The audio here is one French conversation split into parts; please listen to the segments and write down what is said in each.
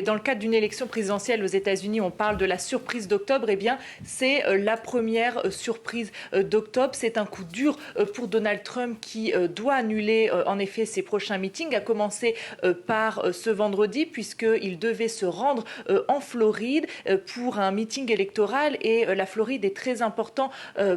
dans le cadre d'une élection présidentielle aux États-Unis, on parle de la surprise d'octobre. Eh bien, c'est la première surprise d'octobre. C'est un coup dur pour Donald Trump qui doit annuler en effet ses prochains meetings, à commencer par ce vendredi, puisqu'il devait se rendre en Floride pour un meeting électoral. Et la Floride est très important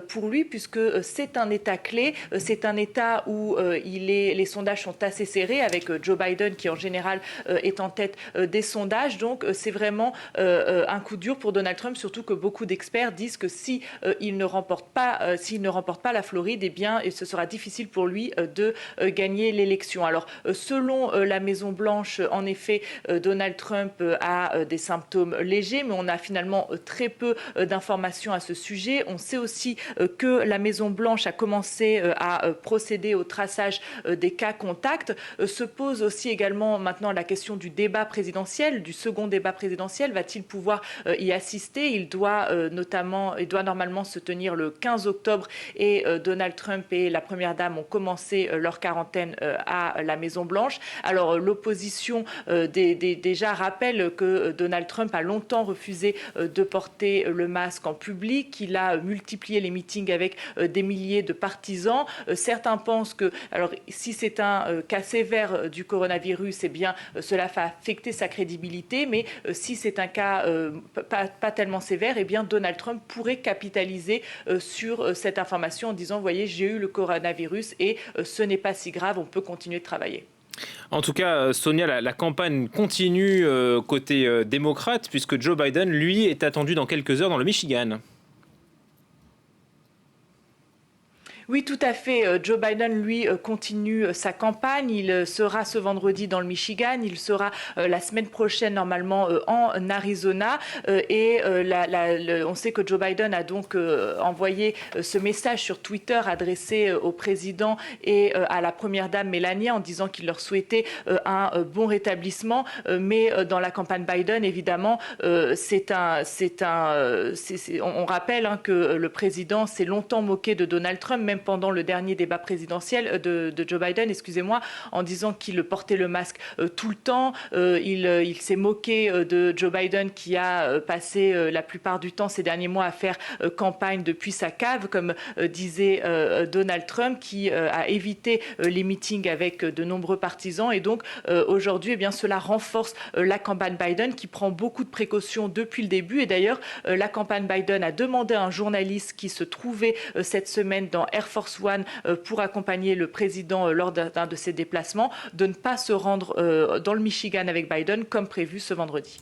pour lui, puisque c'est un État clé. C'est un État où les sondages sont assez serrés, avec Joe Biden qui en général est en tête des sondages. Donc c'est vraiment un coup dur pour Donald Trump, surtout que beaucoup d'experts disent que s'il ne remporte pas la Floride, eh bien ce sera difficile pour lui de gagner l'élection. Alors selon la Maison-Blanche, en effet, Donald Trump a des symptômes légers, mais on a finalement très peu d'informations à ce sujet. On sait aussi que la Maison-Blanche a commencé à procéder au traçage des cas contacts. Se pose aussi également maintenant la question du débat présidentiel, du second débat présidentiel. Va-t-il pouvoir y assister? Il doit normalement se tenir le 15 octobre et Donald Trump et la Première Dame ont commencé leur quarantaine à la Maison-Blanche. Alors l'opposition déjà rappelle que Donald Trump a longtemps refusé de porter le masque en public, qu'il a multiplié les meetings avec des milliers de partisans. Certains pensent que, alors si c'est un cas sévère du coronavirus, eh bien cela va affecter sa crédibilité, mais si c'est un cas pas tellement sévère, eh bien Donald Trump pourrait capitaliser sur cette information en disant, voyez, j'ai eu le coronavirus et ce n'est pas si grave, on peut continuer de travailler. En tout cas, Sonia, la campagne continue côté démocrate, puisque Joe Biden, lui, est attendu dans quelques heures dans le Michigan. Oui, tout à fait. Joe Biden, lui, continue sa campagne. Il sera ce vendredi dans le Michigan. Il sera la semaine prochaine, normalement, en Arizona. On sait que Joe Biden a donc envoyé ce message sur Twitter adressé au président et à la première dame Melania en disant qu'il leur souhaitait un bon rétablissement. Mais dans la campagne Biden, évidemment, on rappelle que le président s'est longtemps moqué de Donald Trump, même pendant le dernier débat présidentiel de Joe Biden, en disant qu'il portait le masque tout le temps. Il s'est moqué de Joe Biden qui a passé la plupart du temps ces derniers mois à faire campagne depuis sa cave, comme disait Donald Trump, qui a évité les meetings avec de nombreux partisans. Et donc aujourd'hui, eh bien, cela renforce la campagne Biden qui prend beaucoup de précautions depuis le début. Et d'ailleurs, la campagne Biden a demandé à un journaliste qui se trouvait cette semaine dans Air Force One pour accompagner le président lors d'un de ses déplacements de ne pas se rendre dans le Michigan avec Biden comme prévu ce vendredi.